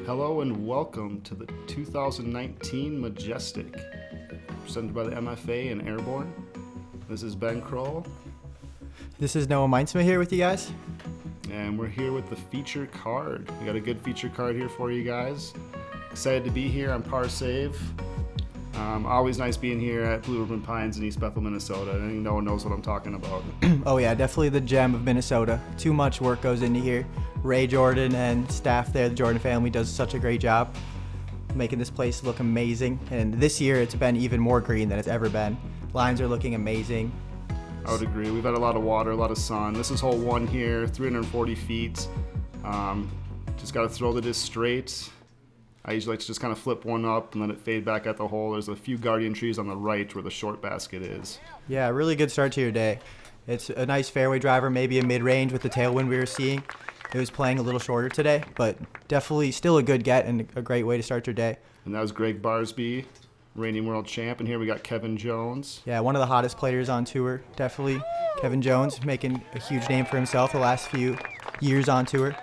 Hello and welcome to the 2019 Majestic, presented by the MFA and Airborne. This is Ben Kroll. This is Noah Meintsma here with you guys. And we're here with the feature card. We got a good feature card here for you guys. Excited to be here on Par Save. Always nice being here at Blue Ribbon Pines in East Bethel, Minnesota. I think no one knows what I'm talking about. Oh yeah, definitely the gem of Minnesota. Too much work goes into here. Ray Jordan and staff there, the Jordan family, does such a great job making this place look amazing. And this year it's been even more green than it's ever been. Lines are looking amazing. I would agree. We've had a lot of water, a lot of sun. This is hole 1 here, 340 feet. Just got to throw the disc straight. I usually like to just kind of flip one up and let it fade back at the hole. There's a few guardian trees on the right where the short basket is. Yeah, really good start to your day. It's a nice fairway driver, maybe a mid-range with the tailwind we were seeing. It was playing a little shorter today, but definitely still a good get and a great way to start your day. And that was Gregg Barsby, reigning world champ. And here we got Kevin Jones. Yeah, one of the hottest players on tour, definitely. Kevin Jones making a huge name for himself the last few years on tour.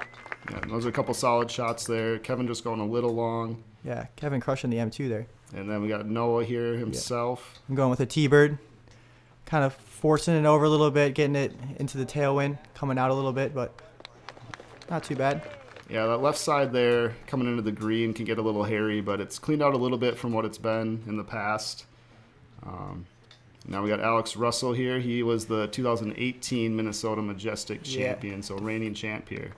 Yeah, those are a couple solid shots there. Kevin just going a little long. Yeah, Kevin crushing the M2 there. And then we got Noah here himself. Yeah. I'm going with a T-bird, kind of forcing it over a little bit, getting it into the tailwind, coming out a little bit, but not too bad. Yeah, that left side there coming into the green can get a little hairy, but it's cleaned out a little bit from what it's been in the past. Now we got Alex Russell here. He was the 2018 Minnesota Majestic champion, so reigning champ here.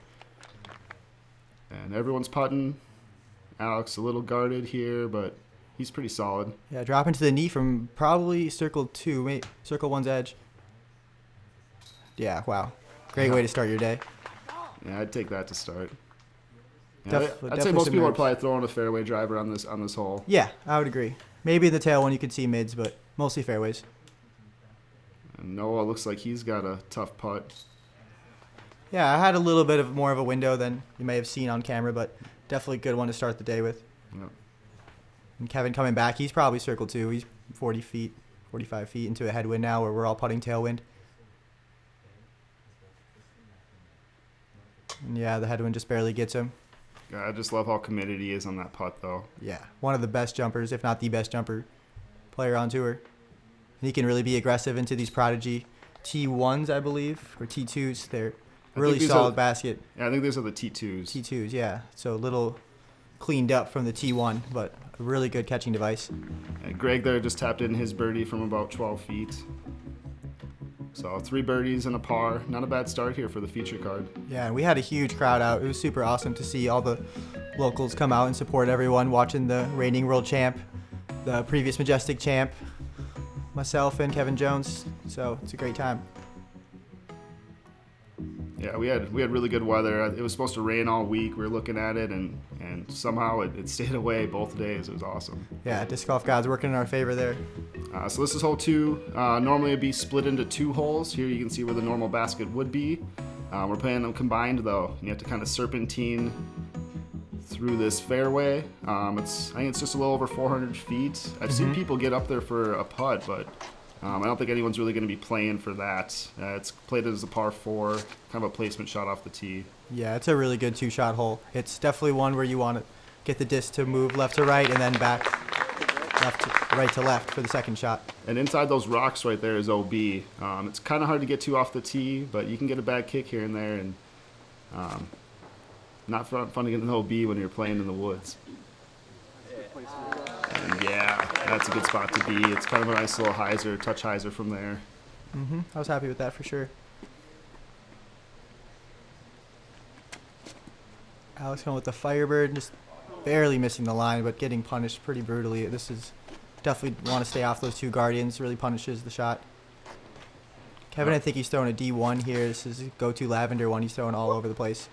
And everyone's putting. Alex a little guarded here, but he's pretty solid. Yeah, dropping to the knee from probably circle 2, circle 1's edge. Yeah, wow. Great way to start your day. Yeah, I'd take that to start. Yeah, I'd say most people are probably throwing a fairway driver on this hole. Yeah, I would agree. Maybe the tail one you could see mids, but mostly fairways. And Noah looks like he's got a tough putt. Yeah, I had a little bit of more of a window than you may have seen on camera, but definitely a good one to start the day with. Yep. And Kevin coming back, he's probably circle 2. He's 40 feet, 45 feet into a headwind now where we're all putting tailwind. And yeah, the headwind just barely gets him. Yeah, I just love how committed he is on that putt, though. Yeah, one of the best jumpers, if not the best jumper player on tour. He can really be aggressive into these prodigy T1s, I believe, or T2s. They're really solid basket. Yeah, I think these are the T2s. T2s, yeah. So a little cleaned up from the T1, but a really good catching device. And Greg there just tapped in his birdie from about 12 feet. So 3 birdies and a par. Not a bad start here for the feature card. Yeah, and we had a huge crowd out. It was super awesome to see all the locals come out and support everyone watching the reigning world champ, the previous Majestic champ, myself and Kevin Jones. So it's a great time. Yeah, we had really good weather. It was supposed to rain all week. We were looking at it, and somehow it stayed away both days. It was awesome. Yeah, disc golf gods working in our favor there. So this is hole 2. Normally it'd be split into 2 holes. Here you can see where the normal basket would be. We're playing them combined though. You have to kind of serpentine through this fairway. I think it's just a little over 400 feet. I've seen people get up there for a putt, but I don't think anyone's really going to be playing for that. It's played as a par 4, kind of a placement shot off the tee. Yeah, it's a really good 2-shot hole. It's definitely one where you want to get the disc to move left to right and then back right to left for the second shot. And inside those rocks right there is OB. It's kind of hard to get to off the tee, but you can get a bad kick here and there, and not fun to get an OB when you're playing in the woods. And yeah, that's a good spot to be. It's kind of a nice little hyzer, touch hyzer from there. I was happy with that for sure. Alex going with the Firebird, just barely missing the line, but getting punished pretty brutally. This is definitely want to stay off those 2 guardians. Really punishes the shot. Kevin, I think he's throwing a D1 here. This is a go-to lavender one. He's throwing all over the place.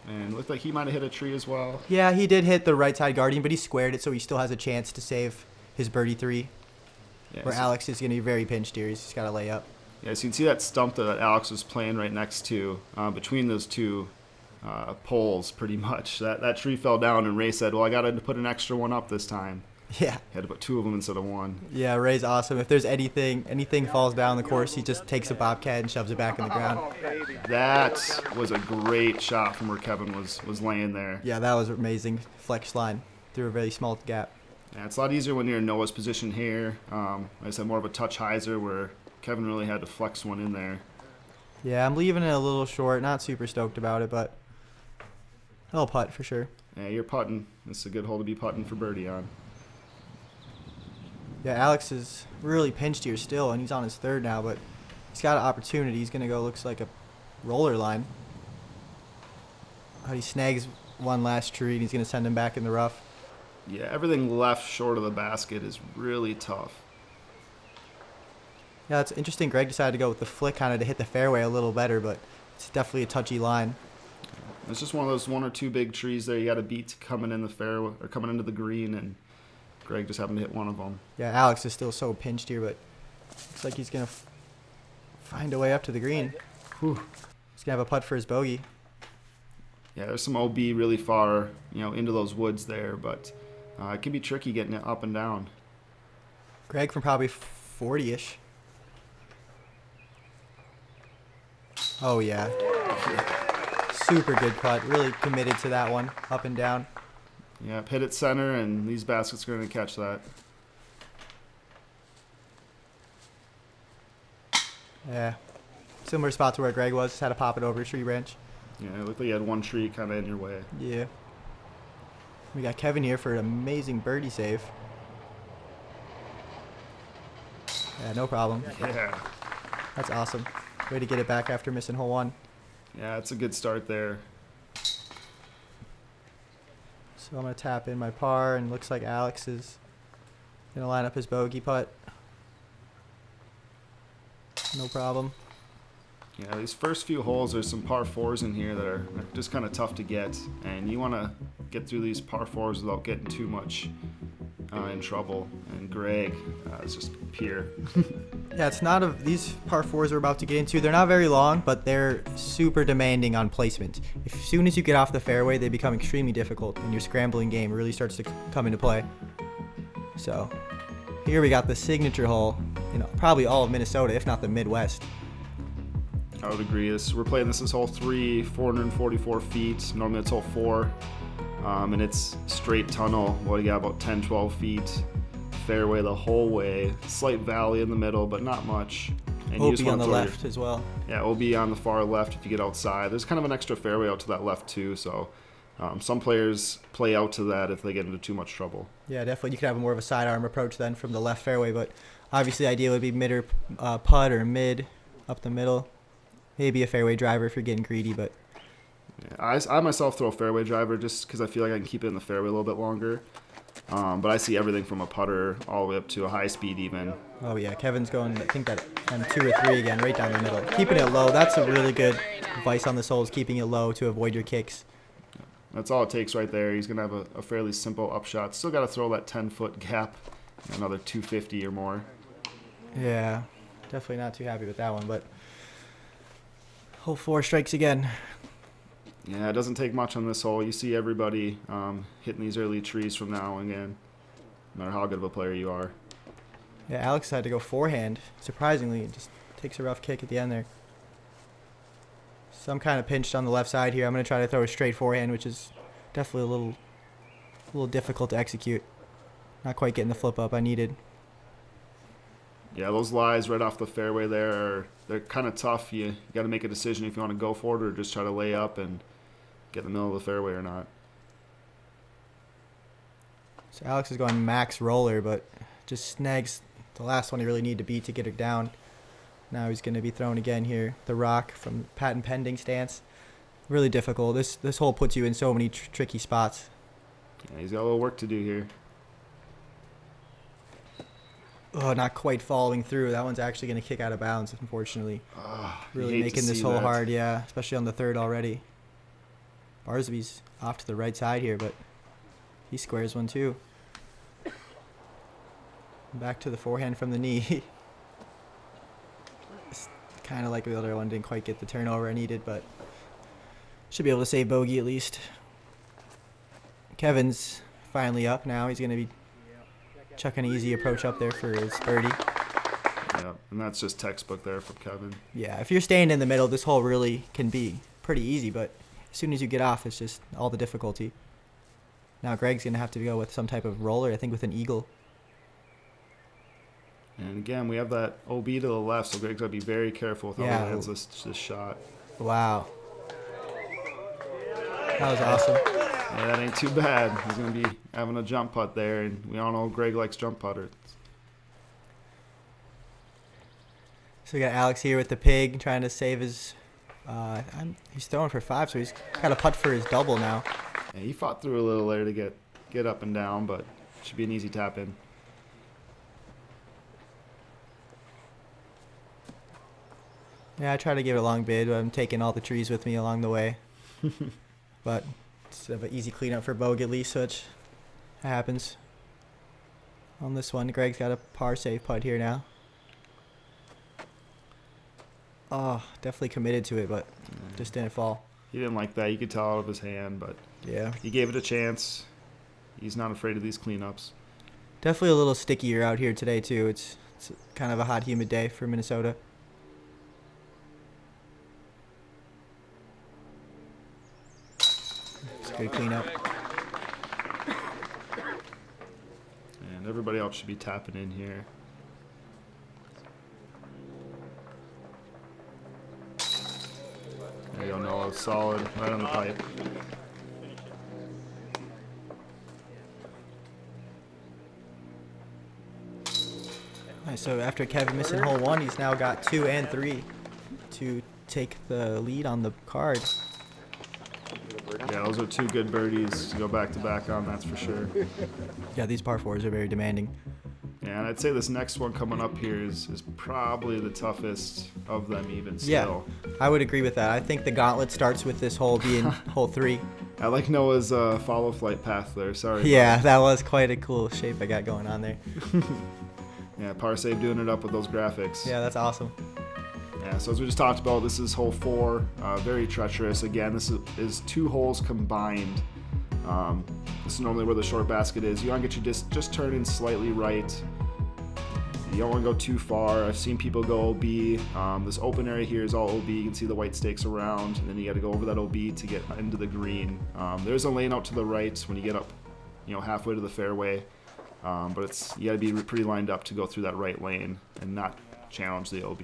And looked like he might have hit a tree as well. Yeah, he did hit the right side guardian, but he squared it, so he still has a chance to save his birdie 3. Yeah, where Alex is going to be very pinched here. He's just got to lay up. Yeah, so you can see that stump that Alex was playing right next to, between those 2 poles, pretty much. That tree fell down, and Ray said, well, I got to put an extra one up this time. Yeah. Had to put 2 of them instead of 1. Yeah, Ray's awesome. If there's anything falls down the course, he just takes a bobcat and shoves it back in the ground. That was a great shot from where Kevin was laying there. Yeah, that was amazing. Flex line through a very small gap. Yeah, it's a lot easier when you're in Noah's position here. Like I said, more of a touch hyzer where Kevin really had to flex one in there. Yeah, I'm leaving it a little short. Not super stoked about it, but I'll putt for sure. Yeah, you're putting. This is a good hole to be putting for birdie on. Yeah, Alex is really pinched here still, and he's on his 3rd now, but he's got an opportunity. He's going to go, looks like a roller line. He snags one last tree, and he's going to send him back in the rough. Yeah, everything left short of the basket is really tough. Yeah, it's interesting. Gregg decided to go with the flick kind of to hit the fairway a little better, but it's definitely a touchy line. It's just one of those 1 or 2 big trees there you got to beat coming in the fairway or coming into the green, and Gregg just happened to hit one of them. Yeah, Alex is still so pinched here, but looks like he's going to find a way up to the green. Whew. He's going to have a putt for his bogey. Yeah, there's some OB really far, into those woods there, but it can be tricky getting it up and down. Gregg from probably 40-ish. Oh, yeah. Super good putt. Really committed to that one, up and down. Yeah, hit it center, and these baskets are going to catch that. Yeah. Similar spot to where Gregg was. Just had to pop it over a tree branch. Yeah, it looked like you had one tree kind of in your way. Yeah. We got Kevin here for an amazing birdie save. Yeah, no problem. Yeah. That's awesome. Way to get it back after missing hole 1. Yeah, it's a good start there. So I'm going to tap in my par, and looks like Alex is going to line up his bogey putt. No problem. Yeah, these first few holes, there's some par 4s in here that are just kind of tough to get, and you want to get through these par 4s without getting too much in trouble, and Gregg is just pure. Yeah, it's not of these par 4s we're about to get into. They're not very long, but they're super demanding on placement. As soon as you get off the fairway, they become extremely difficult, and your scrambling game really starts to come into play. So here we got the signature hole, probably all of Minnesota, if not the Midwest. I would agree. We're playing this hole 3, 444 feet. Normally it's hole 4, and it's straight tunnel. You got about 10, 12 feet. Fairway the whole way. Slight valley in the middle, but not much. And OB on the left as well. Yeah, OB on the far left if you get outside. There's kind of an extra fairway out to that left too, so some players play out to that if they get into too much trouble. Yeah, definitely. You could have more of a sidearm approach then from the left fairway, but obviously the idea would be mid or putt or mid up the middle. Maybe a fairway driver if you're getting greedy, but... Yeah, I myself throw a fairway driver just because I feel like I can keep it in the fairway a little bit longer. But I see everything from a putter all the way up to a high speed even. Oh, yeah. Kevin's going, I think, that M2 or 3 again, right down the middle. Keeping it low. That's a really good advice on this hole, is keeping it low to avoid your kicks. That's all it takes right there. He's going to have a fairly simple upshot. Still got to throw that 10-foot gap, another 250 or more. Yeah, definitely not too happy with that one, but... Hole 4 strikes again. Yeah, it doesn't take much on this hole. You see everybody hitting these early trees from now and again, no matter how good of a player you are. Yeah, Alex had to go forehand. Surprisingly, it just takes a rough kick at the end there. So I'm kind of pinched on the left side here. I'm going to try to throw a straight forehand, which is definitely a little difficult to execute. Not quite getting the flip up I needed. Yeah, those lies right off the fairway there, they're kind of tough. You got to make a decision if you want to go for it or just try to lay up and get in the middle of the fairway or not. So Alex is going max roller, but just snags the last one he really needed to beat to get it down. Now he's going to be thrown again here. The rock from patent pending stance. Really difficult. This hole puts you in so many tricky spots. Yeah, he's got a little work to do here. Oh, not quite following through. That one's actually going to kick out of bounds, unfortunately. Really making this hole hard, yeah, especially on the 3rd already. Barsby's off to the right side here, but he squares one too. Back to the forehand from the knee. It's kind of like the other one, didn't quite get the turnover I needed, but should be able to save bogey at least. Kevin's finally up now. He's going to be Chuck an easy approach up there for his birdie. Yeah, and that's just textbook there from Kevin. Yeah, if you're staying in the middle, this hole really can be pretty easy, but as soon as you get off, it's just all the difficulty. Now Gregg's going to have to go with some type of roller, I think with an eagle. And again, we have that OB to the left, so Gregg's got to be very careful with how he lands this shot. Wow. That was awesome. Yeah, that ain't too bad. He's going to be having a jump putt there, and we all know Gregg likes jump putters. So we got Alex here with the pig trying to save his... he's throwing for 5, so he's got a putt for his double now. Yeah, he fought through a little there to get up and down, but should be an easy tap in. Yeah, I try to give it a long bid, but I'm taking all the trees with me along the way. But it's an easy cleanup for Bogue at least, so it happens. On this one, Gregg's got a par save putt here now. Oh, definitely committed to it, but just didn't fall. He didn't like that. You could tell out of his hand, but yeah, he gave it a chance. He's not afraid of these cleanups. Definitely a little stickier out here today, too. It's kind of a hot, humid day for Minnesota. It's a good cleanup. And everybody else should be tapping in here. There you go, Noah. Solid. Right on the pipe. All right, so after Kevin missing hole 1, he's now got 2 and 3 to take the lead on the card. Yeah, those are 2 good birdies to go back-to-back on, that's for sure. Yeah, these par 4s are very demanding. Yeah, and I'd say this next one coming up here is probably the toughest of them even still. Yeah, I would agree with that. I think the gauntlet starts with this hole being hole 3. I like Noah's follow flight path there. Sorry. Yeah, that was quite a cool shape I got going on there. Yeah, par save doing it up with those graphics. Yeah, that's awesome. Yeah, so as we just talked about, this is hole 4. Very treacherous. Again, this is 2 holes combined. This is normally where the short basket is. You want to get your just turning slightly right. You don't want to go too far. I've seen people go OB. This open area here is all OB. You can see the white stakes around, and then you got to go over that OB to get into the green. There's a lane out to the right when you get up, halfway to the fairway. But you got to be pretty lined up to go through that right lane and not challenge the OB.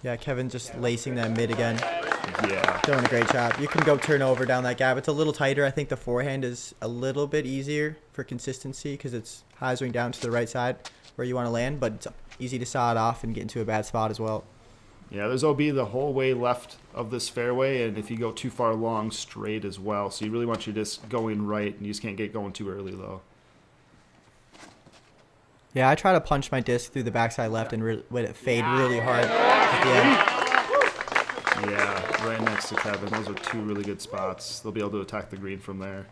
Yeah, Kevin just lacing that mid again. Yeah. Doing a great job. You can go turn over down that gap. It's a little tighter. I think the forehand is a little bit easier for consistency because it's hyzering down to the right side where you want to land, but it's easy to saw it off and get into a bad spot as well. Yeah, there's OB the whole way left of this fairway, and if you go too far long, straight as well. So you really want your disc going right, and you just can't get going too early, though. Yeah, I try to punch my disc through the backside left and let it fade really hard at the end. Yeah, right next to Kevin. Those are 2 really good spots. They'll be able to attack the green from there.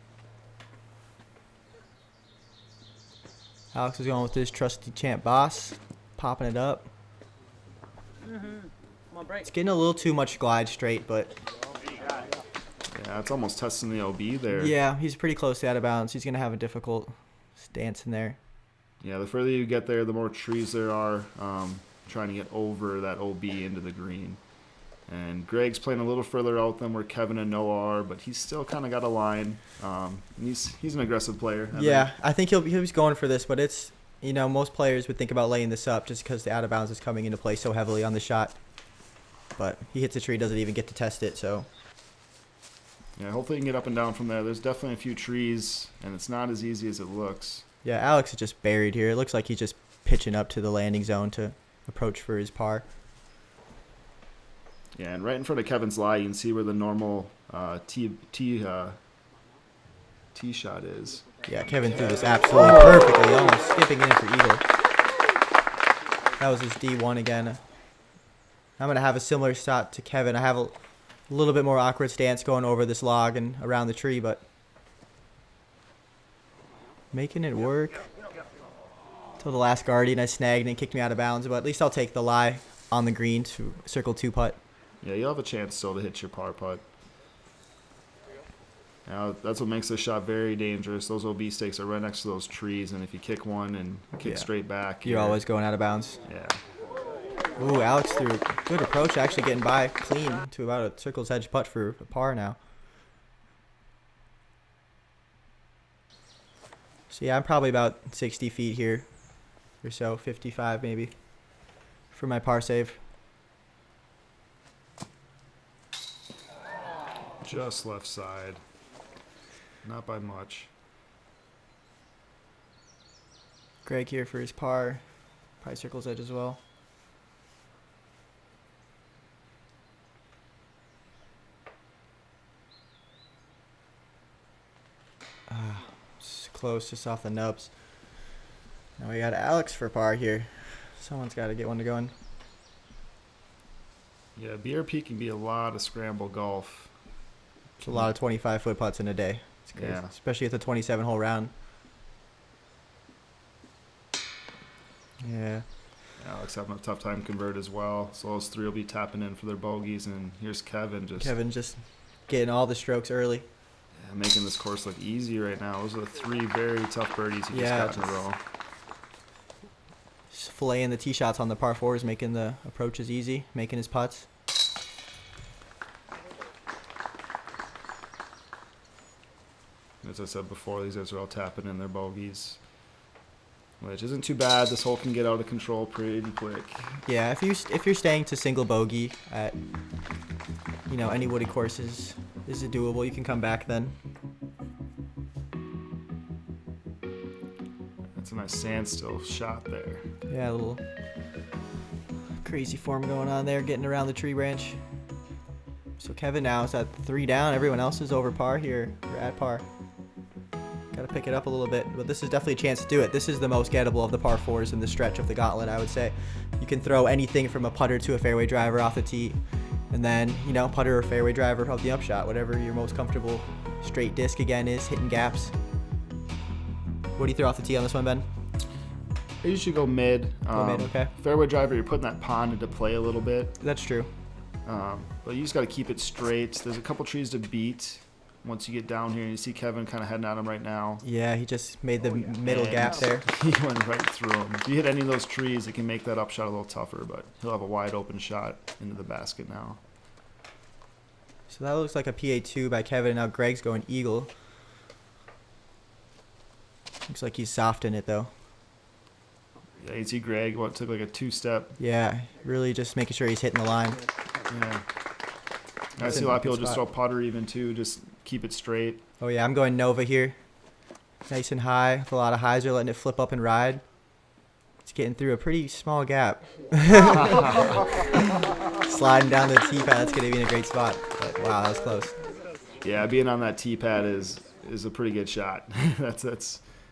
Alex is going with his trusty champ boss, popping it up. It's getting a little too much glide straight, but... Yeah, it's almost testing the OB there. Yeah, he's pretty close to out of bounds. He's going to have a difficult stance in there. Yeah, the further you get there, the more trees there are trying to get over that OB into the green. And Gregg's playing a little further out than where Kevin and Noah are, but he's still kind of got a line. He's an aggressive player. I think he's going for this, but it's, most players would think about laying this up just because the out of bounds is coming into play so heavily on the shot. But he hits a tree, doesn't even get to test it, so. Yeah, hopefully he can get up and down from there. There's definitely a few trees, and it's not as easy as it looks. Yeah, Alex is just buried here. It looks like he's just pitching up to the landing zone to approach for his par. Yeah, and right in front of Kevin's lie, you can see where the normal tee shot is. Yeah, Kevin threw this absolutely perfectly, almost skipping in for eagle. That was his D1 again. I'm going to have a similar shot to Kevin. I have a little bit more awkward stance going over this log and around the tree, but making it work. Till the last guardian, I snagged and kicked me out of bounds, but at least I'll take the lie on the green to circle 2 putt. Yeah, you'll have a chance still to hit your par putt. Now, that's what makes this shot very dangerous. Those OB stakes are right next to those trees, and if you kick one and kick straight back, you're always going out of bounds. Yeah. Ooh, Alex threw a good approach, actually getting by clean to about a circle's edge putt for a par now. So yeah, I'm probably about 60 feet here or so, 55 maybe, for my par save. Just left side. Not by much. Greg here for his par. Probably circle's edge as well. It's close, just off the nubs. Now we got Alex for par here. Someone's got to get one to going. Yeah, BRP can be a lot of scramble golf. It's a lot of 25-foot putts in a day. It's crazy, Yeah. especially at the 27-hole round. Yeah. Alex having a tough time convert as well. So those three will be tapping in for their bogeys, and here's Kevin just getting all the strokes early. Yeah, making this course look easy right now. Those are three very tough birdies he just got in a row. Just filleting the tee shots on the par fours, making the approaches easy, making his putts. As I said before, these guys are all tapping in their bogeys, which isn't too bad. This hole can get out of control pretty quick. Yeah, if you're staying to single bogey at any wooded courses, this is doable. You can come back then. That's a nice standstill shot there. Yeah, a little crazy form going on there, getting around the tree branch. So Kevin now is at 3 down. Everyone else is over par here, or at par. Got to pick it up a little bit, but this is definitely a chance to do it. This is the most gettable of the par fours in the stretch of the gauntlet, I would say. You can throw anything from a putter to a fairway driver off the tee, and then, putter or fairway driver of the upshot, whatever your most comfortable straight disc again is, hitting gaps. What do you throw off the tee on this one, Ben? I usually go mid. Mid, okay. Fairway driver, you're putting that pond into play a little bit. That's true. But you just got to keep it straight. There's a couple trees to beat once you get down here. And you see Kevin kind of heading at him right now. Yeah, he just made the middle gap there. He went right through him. If you hit any of those trees, it can make that upshot a little tougher, but he'll have a wide open shot into the basket now. So that looks like a PA2 by Kevin. Now Greg's going eagle. Looks like he's softened it, though. Yeah, you see Greg, took like a two-step. Yeah, really just making sure he's hitting the line. Yeah. I see a lot of people just throw putter even, too. Just keep it straight. Oh, yeah, I'm going Nova here. Nice and high. With a lot of highs, are letting it flip up and ride. It's getting through a pretty small gap. Sliding down the tee pad, that's going to be in a great spot. But, wow, that was close. Yeah, being on that tee pad is a pretty good shot.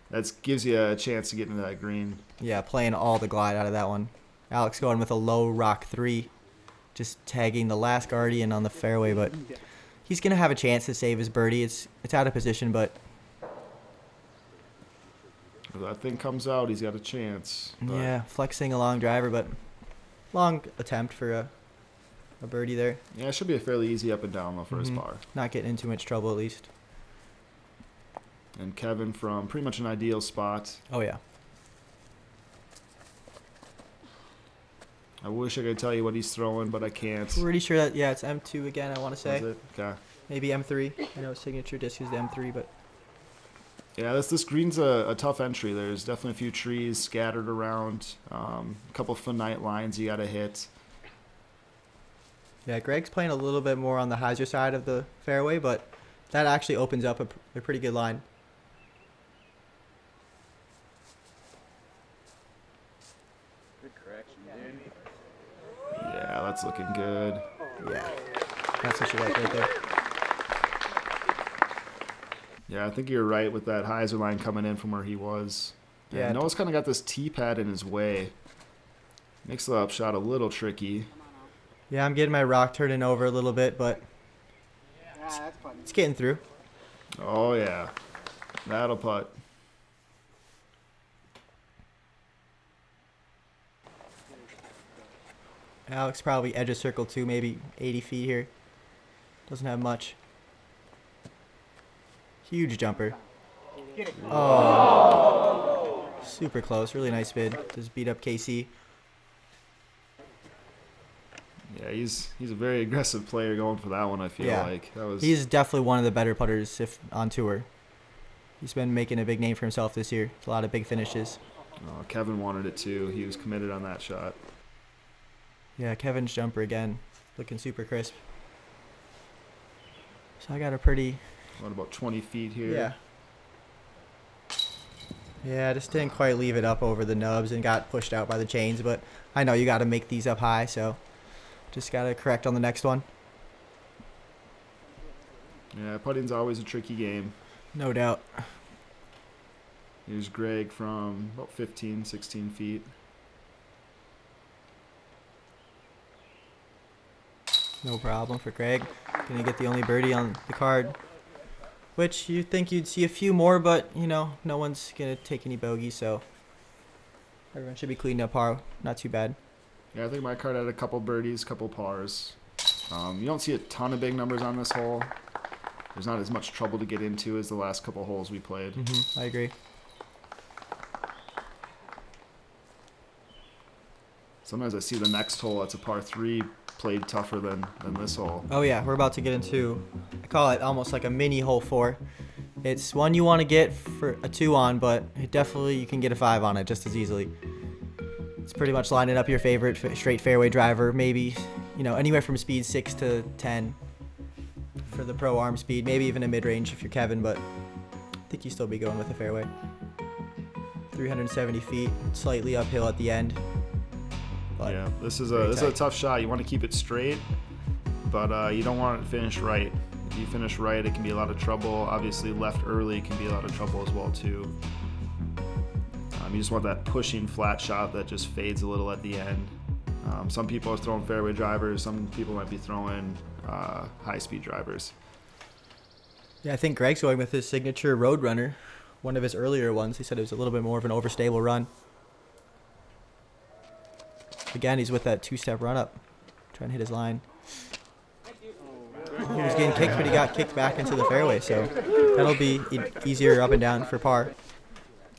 That gives you a chance to get into that green. Yeah, playing all the glide out of that one. Alex going with a low rock 3. Just tagging the last Guardian on the fairway, but he's going to have a chance to save his birdie. It's out of position, but... If that thing comes out, he's got a chance. Yeah, flexing a long driver, but long attempt for a birdie there. Yeah, it should be a fairly easy up and down, though, for his par. Not getting into too much trouble, at least. And Kevin from pretty much an ideal spot. Oh, yeah. I wish I could tell you what he's throwing, but I can't. Pretty sure that, yeah, it's M2 again, I want to say. Is it? Okay. Maybe M3. I know his signature disc is the M3, but... Yeah, this green's a tough entry. There's definitely a few trees scattered around, a couple of finite lines you got to hit. Yeah, Greg's playing a little bit more on the hyzer side of the fairway, but that actually opens up a pretty good line. Good correction, dude. Yeah, that's looking good. Yeah, that's what you like right there. Yeah, I think you're right with that hyzer line coming in from where he was. Yeah, Noah's kind of got this tee pad in his way. Makes the upshot a little tricky. Yeah, I'm getting my rock turning over a little bit, but it's getting through. Oh, yeah. That'll putt. Alex probably edge of circle 2, maybe 80 feet here. Doesn't have much. Huge jumper. Oh. Super close. Really nice bid. Just beat up KC. Yeah, he's a very aggressive player going for that one, I feel like. He's definitely one of the better putters if on tour. He's been making a big name for himself this year. A lot of big finishes. Oh, Kevin wanted it too. He was committed on that shot. Yeah, Kevin's jumper again. Looking super crisp. So I got a pretty... What, about 20 feet here? Yeah. Yeah, just didn't quite leave it up over the nubs and got pushed out by the chains. But I know you got to make these up high, so just got to correct on the next one. Yeah, putting's always a tricky game. No doubt. Here's Gregg from about 15, 16 feet. No problem for Kraig. Gonna get the only birdie on the card. Which you think you'd see a few more, but, you know, no one's gonna take any bogeys, so everyone should be cleaned up par. Not too bad. Yeah, I think my card had a couple birdies, couple pars. You don't see a ton of big numbers on this hole. There's not as much trouble to get into as the last couple holes we played. I agree. Sometimes I see the next hole, that's a par 3, played tougher than this hole. Oh yeah, we're about to get into, I call it almost like a mini hole 4. It's one you want to get for a 2 on, but it definitely you can get a 5 on it just as easily. It's pretty much lining up your favorite straight fairway driver, maybe, you know, anywhere from speed 6 to 10 for the pro arm speed, maybe even a mid-range if you're Kevin, but I think you still be going with a fairway. 370 feet, slightly uphill at the end. But yeah, this is a tough shot. You want to keep it straight, but you don't want it to finish right. If you finish right, it can be a lot of trouble. Obviously, left early can be a lot of trouble as well too. You just want that pushing flat shot that just fades a little at the end. Some people are throwing fairway drivers. Some people might be throwing high-speed drivers. Yeah, I think Gregg's going with his signature Roadrunner, one of his earlier ones. He said it was a little bit more of an overstable run. Again, he's with that 2-step run-up, trying to hit his line. He was getting kicked, but he got kicked back into the fairway, so that'll be easier up and down for par.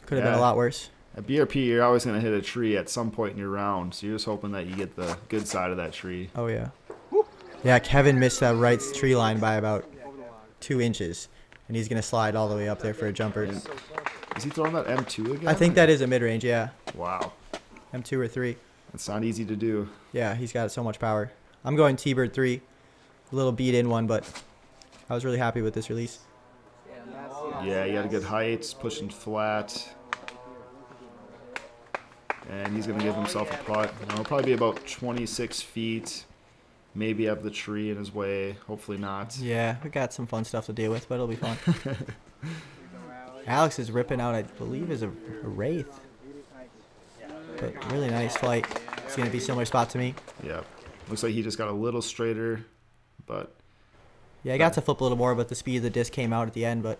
Could have been a lot worse. At BRP, you're always going to hit a tree at some point in your round, so you're just hoping that you get the good side of that tree. Oh, yeah. Yeah, Kevin missed that right tree line by about 2 inches, and he's going to slide all the way up there for a jumper. Is he throwing that M2 again? I think that is a mid-range, yeah. Wow. M2 or 3. That's not easy to do. Yeah, he's got so much power. I'm going T-Bird 3. A little beat-in one, but I was really happy with this release. Yeah, he had a good height, pushing flat. And he's going to give himself a putt. It'll probably be about 26 feet. Maybe have the tree in his way. Hopefully not. Yeah, we got some fun stuff to deal with, but it'll be fun. Alex is ripping out, I believe, is a Wraith. But really nice flight. It's going to be a similar spot to me. Yeah. Looks like he just got a little straighter, but... Yeah, I got to flip a little more, but the speed of the disc came out at the end, but...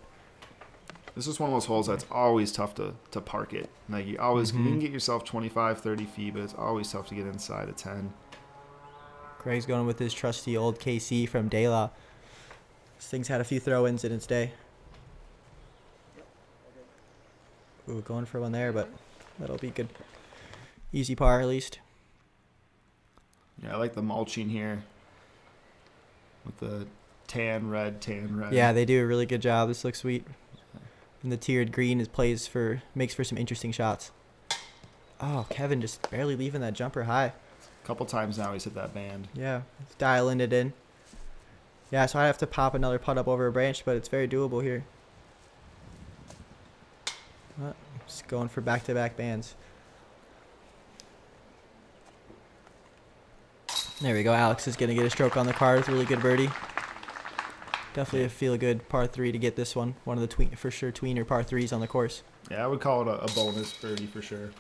This is one of those holes that's always tough to park it. Like, you always you can get yourself 25, 30 feet, but it's always tough to get inside of 10. Craig's going with his trusty old KC from De La. This thing's had a few throw-ins in its day. Ooh, going for one there, but that'll be good. Easy par, at least. Yeah, I like the mulching here with the tan red. Yeah, they do a really good job. This looks sweet. And the tiered green makes for some interesting shots. Oh, Kevin just barely leaving that jumper high. A couple times now he's hit that band. Yeah, it's dialing it in. Yeah, so I have to pop another putt up over a branch, but it's very doable here. Just going for back-to-back bands. There we go. Alex is going to get a stroke on the card with a really good birdie. Definitely a feel-good par 3 to get this one. One of the tweener par 3s on the course. Yeah, I would call it a bonus birdie for sure.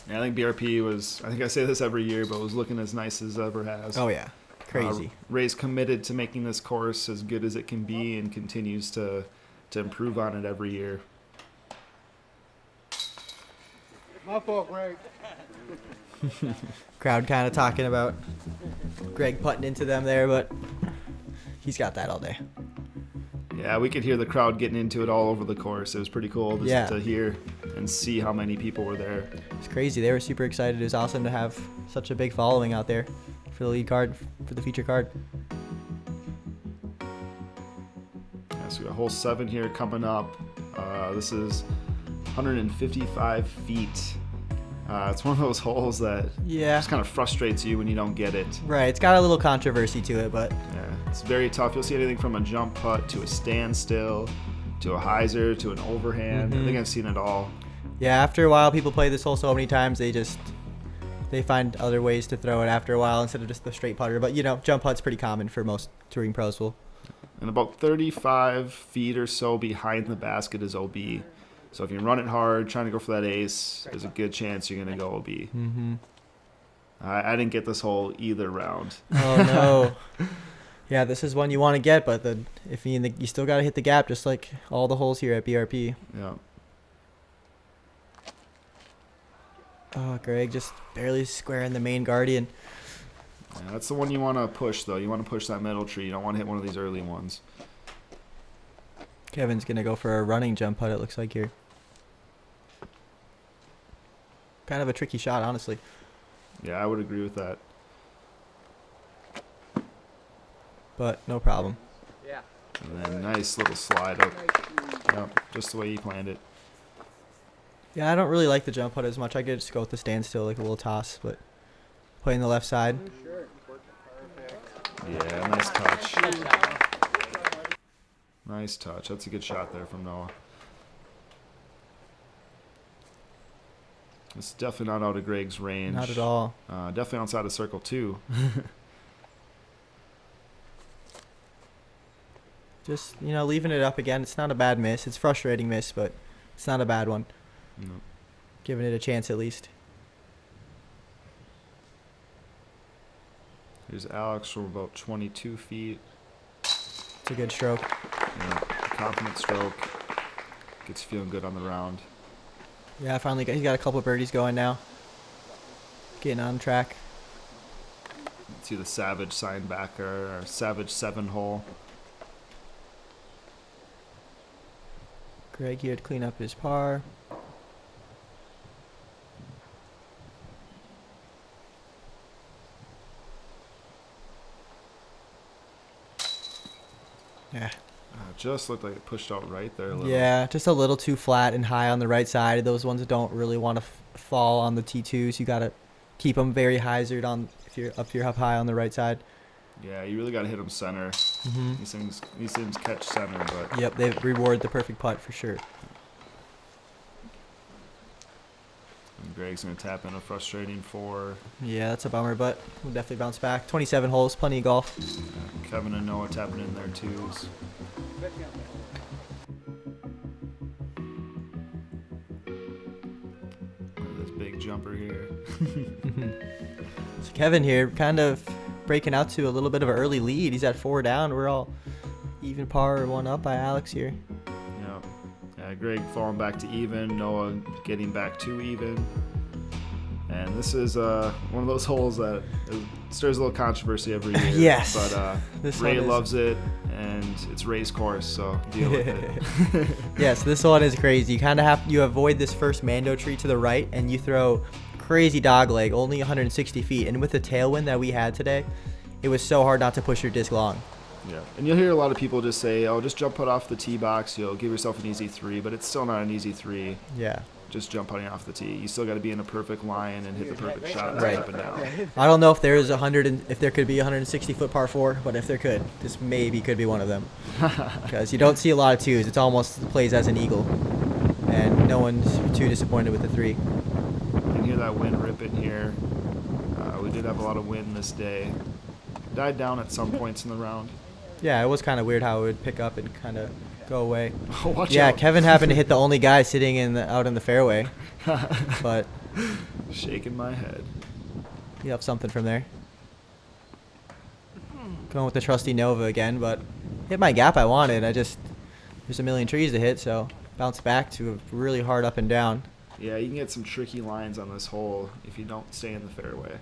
Yeah, I think BRP was, I think I say this every year, but was looking as nice as it ever has. Oh, yeah. Crazy. Ray's committed to making this course as good as it can be and continues to improve on it every year. My fault, Greg. Crowd kind of talking about Gregg putting into them there, but he's got that all day. Yeah, we could hear the crowd getting into it all over the course. It was pretty cool just to hear and see how many people were there. It's crazy. They were super excited. It was awesome to have such a big following out there for the lead card, for the feature card. Yeah, so we got hole 7 here coming up. This is 155 feet. It's one of those holes that just kind of frustrates you when you don't get it. Right. It's got a little controversy to it, but yeah, it's very tough. You'll see anything from a jump putt to a standstill to a hyzer to an overhand. I think I've seen it all. Yeah, after a while, people play this hole so many times, they find other ways to throw it after a while instead of just the straight putter. But, jump putt's pretty common for most touring pros. And about 35 feet or so behind the basket is OB. So if you run it hard, trying to go for that ace, there's a good chance you're going to go OB. Mm-hmm. I didn't get this hole either round. Oh, no. Yeah, this is one you want to get, but if you still got to hit the gap just like all the holes here at BRP. Yeah. Oh, Greg just barely squaring the main guardian. Yeah, that's the one you want to push, though. You want to push that middle tree. You don't want to hit one of these early ones. Kevin's going to go for a running jump putt, it looks like here. Kind of a tricky shot, honestly. Yeah, I would agree with that. But no problem. Yeah. And then nice little slide up. Yep, just the way you planned it. Yeah, I don't really like the jump putt as much. I could just go with the standstill, like a little toss, but playing the left side. Yeah, nice touch. Nice touch. That's a good shot there from Noah. It's definitely not out of Gregg's range. Not at all. Definitely outside of circle 2. Just, leaving it up again. It's not a bad miss. It's a frustrating miss, but it's not a bad one. No. Giving it a chance at least. Here's Alex from about 22 feet. It's a good stroke. Yeah, confident stroke. Gets feeling good on the round. Yeah, he's got a couple of birdies going now. Getting on track. See the Savage sign back or Savage 7 hole. Greg here to clean up his par. Yeah. Just looked like it pushed out right there a little. Yeah, just a little too flat and high on the right side. Those ones that don't really want to fall on the T2s. You got to keep them very hyzered on if you're up high on the right side. Yeah, you really got to hit them center. Mm-hmm. These things catch center, but Yep, they reward the perfect putt for sure. and Gregg's gonna tap in a frustrating 4. Yeah, that's a bummer, but we'll definitely bounce back. 27 holes, plenty of golf. Kevin and Noah tapping in their 2s. Look at this big jumper here. So Kevin here, kind of breaking out to a little bit of an early lead. He's at 4 down. We're all even par, 1 up by Alex here. Yeah, Gregg falling back to even, Noah getting back to even. And this is one of those holes that stirs a little controversy every year. Yes. But Ray loves it, and it's Ray's course, so deal with it. Yes, this one is crazy. You avoid this first Mando tree to the right, and you throw crazy dog leg, only 160 feet. And with the tailwind that we had today, it was so hard not to push your disc long. Yeah, and you'll hear a lot of people just say, "Oh, just jump putt off the tee box. You'll give yourself an easy 3," but it's still not an easy 3. Yeah. Just jump putting off the tee. You still got to be in a perfect line and hit the perfect shot Right. up and down. I don't know if there is if there could be 160-foot par 4, but if there could, this maybe could be one of them. Because you don't see a lot of 2s. It's almost plays as an eagle, and no one's too disappointed with the 3. You can hear that wind ripping here. We did have a lot of wind this day. Died down at some points in the round. Yeah, it was kind of weird how it would pick up and kind of go away. Watch yeah, out. Kevin happened to hit the only guy sitting out in the fairway, but shaking my head. you have something from there. Going with the trusty Nova again, but hit my gap I wanted. There's a million trees to hit, so bounce back to a really hard up and down. Yeah, you can get some tricky lines on this hole if you don't stay in the fairway.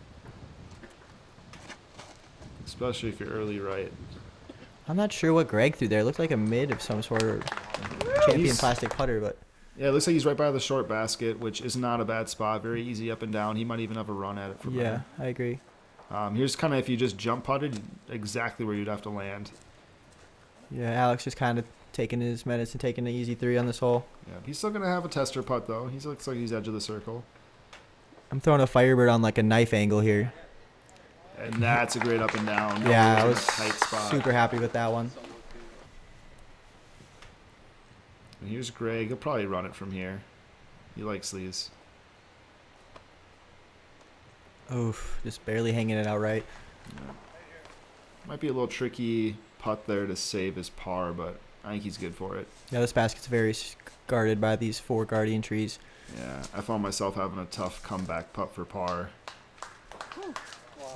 Especially if you're early right. I'm not sure what Gregg threw there. It looked like a mid of some sort of champion plastic putter, but Yeah, it looks like he's right by the short basket, which is not a bad spot. Very easy up and down. He might even have a run at it from yeah, I agree. Here's kind of if you just jump putted, exactly where you'd have to land. Yeah, Alex just kind of taking his medicine, taking an easy 3 on this hole. Yeah, he's still going to have a tester putt, though. He looks like he's edge of the circle. I'm throwing a Firebird on like a knife angle here. And that's a great up and down. Yeah, I in a was tight spot. super happy with that one. And here's Gregg. He'll probably run it from here. He likes these. Oof, just barely hanging it out right. Yeah. Might be a little tricky putt there to save his par, but I think he's good for it. Yeah, this basket's very guarded by these 4 guardian trees. Yeah, I found myself having a tough comeback putt for par.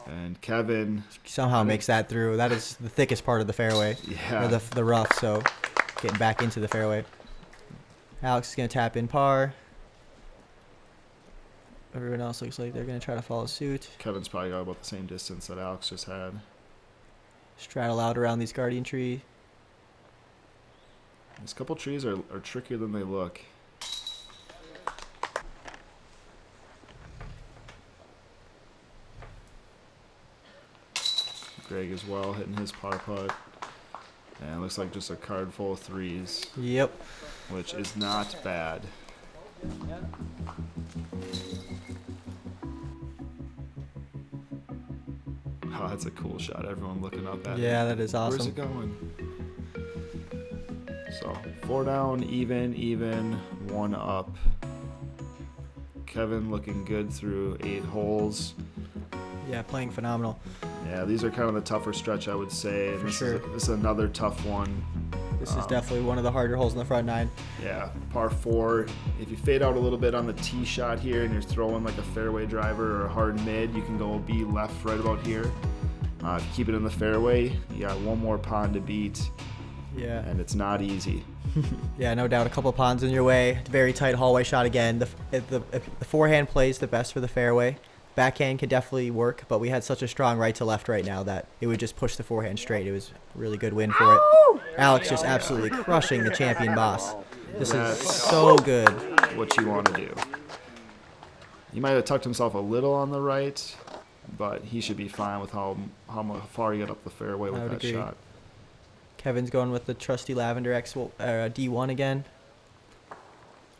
And Kevin Somehow makes that through. That is the thickest part of the fairway. Yeah. Or the rough, so getting back into the fairway. Alex is going to tap in par. Everyone else looks like they're going to try to follow suit. Kevin's probably got about the same distance that Alex just had. Straddle out around these guardian tree. These couple trees are trickier than they look. Gregg as well, hitting his par putt. And it looks like just a card full of 3s, Yep. which is not bad. Oh, that's a cool shot. Everyone looking up at it. Yeah, that is awesome. Where's it going? So 4 down, even, 1 up. Kevin looking good through 8 holes. Yeah, playing phenomenal. Yeah, these are kind of the tougher stretch, I would say. And For this sure. This is another tough one. This is definitely one of the harder holes in the front 9. Yeah, par 4. If you fade out a little bit on the tee shot here and you're throwing like a fairway driver or a hard mid, you can go be left right about here. If you keep it in the fairway, you got 1 more pond to beat, Yeah. and it's not easy. Yeah, no doubt. A couple ponds in your way. Very tight hallway shot again. If the forehand plays the best for the fairway. Backhand can definitely work, but we had such a strong right to left right now that it would just push the forehand straight. It was a really good win for it. Alex just absolutely crushing the champion boss. This is so good. What you want to do. He might have tucked himself a little on the right, but he should be fine with how far he got up the fairway with I would that agree. shot. Kevin's going with the trusty Lavender D1 again.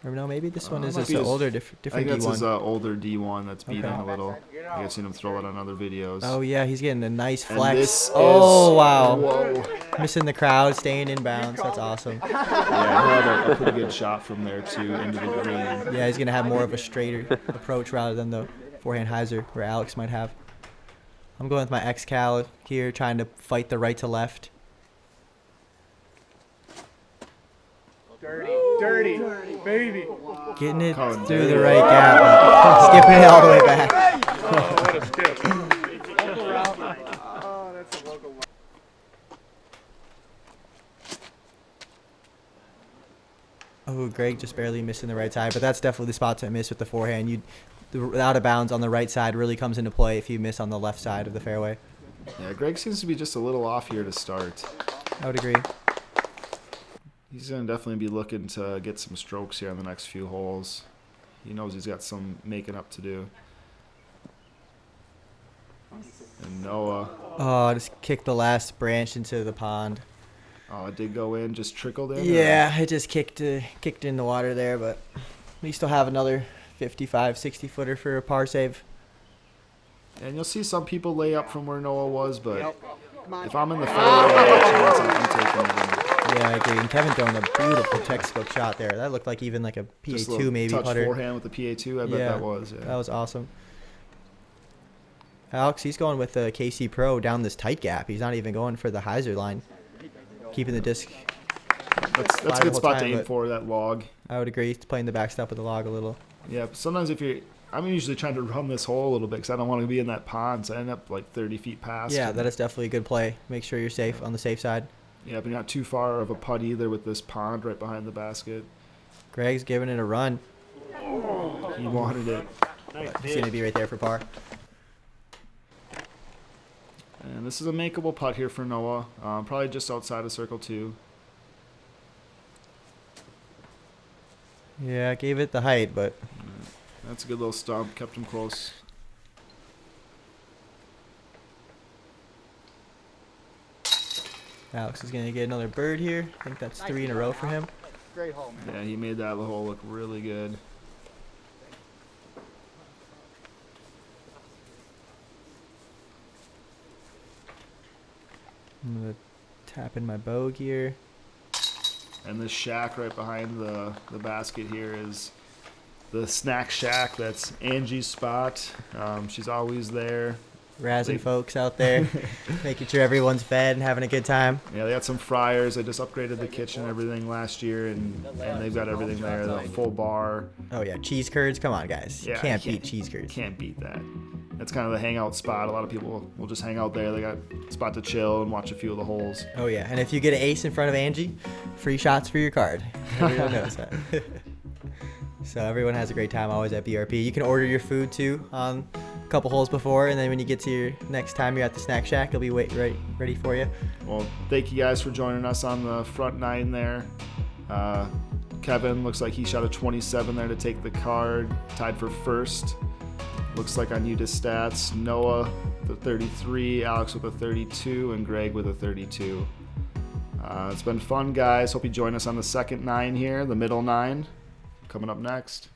Or no, maybe this one is might just be an his- older, I different think that's his D1. older D1 that's beating Okay. a little. I've seen him throw it on other videos. Oh yeah, he's getting a nice And flex. this Oh is, wow, Whoa. missing the crowd, staying in bounds. That's awesome. Yeah, he had a pretty good shot from there too into the green. Yeah, he's gonna have more of a straighter approach rather than the forehand hyzer where Alex might have. I'm going with my X-Cal here, trying to fight the right to left. Dirty, baby. Getting it Colin, through the dirty. right gap, but skipping it all the way back. Oh, what a skip. Oh, that's a local. Oh, Gregg just barely missing the right side, but that's definitely the spot to miss with the forehand. The out of bounds on the right side really comes into play if you miss on the left side of the fairway. Yeah, Gregg seems to be just a little off here to start. I would agree. He's going to definitely be looking to get some strokes here on the next few holes. He knows he's got some making up to do. And Noah, Oh, just kicked the last branch into the pond. oh, it did go in, just trickled in? or- Yeah, it just kicked in the water there, but we still have another 55, 60 footer for a par save. And you'll see some people lay up from where Noah was, but Come on. if I'm in the fairway, I have a chance I'm taking it. Yeah, I agree. And Kevin throwing a beautiful textbook shot there. That looked like even like a Just a PA2 little maybe touch putter. forehand with the PA2, I bet Yeah, that was. Yeah. That was awesome. Alex, he's going with the KC Pro down this tight gap. He's not even going for the hyzer line. Keeping the disc. That's fly a the good whole spot to time, aim but- for, that log. I would agree. He's playing the backstop with the log a little. Yeah, but sometimes I'm usually trying to run this hole a little bit because I don't want to be in that pond, so I end up like 30 feet past. Yeah, and- that is definitely a good play. Make sure you're safe on the safe side. Yeah, but not too far of a putt either with this pond right behind the basket. Gregg's giving it a run. He wanted it. He's going to be right there for par. And this is a makeable putt here for Noah. Probably just outside of circle 2. Yeah, gave it the height, but That's a good little stump. Kept him close. Alex is going to get another bird here. I think that's 3 in a row for him. Great hole, man. Yeah, he made that hole look really good. I'm going to tap in my bow here. And this shack right behind the basket here is the snack shack. That's Angie's spot. She's always there. Razzing folks out there, making sure everyone's fed and having a good time. Yeah, they got some fryers. They just upgraded the kitchen and everything last year, and they've got everything there. The full bar. Oh yeah, cheese curds. Come on, guys. Yeah, Can't beat cheese curds. Can't beat that. That's kind of the hangout spot. A lot of people will just hang out there. They got a spot to chill and watch a few of the holes. Oh yeah, and if you get an ace in front of Angie, free shots for your card. Everyone knows that. So everyone has a great time always at BRP. You can order your food too on a couple holes before, and then when you get to your next time you're at the snack shack, it'll be ready for you. Well, thank you guys for joining us on the front 9 there. Kevin looks like he shot a 27 there to take the card, tied for first. Looks like on UDisc stats, Noah the 33, Alex with a 32, and Greg with a 32. It's been fun, guys. Hope you join us on the second 9 here, the middle 9, coming up next.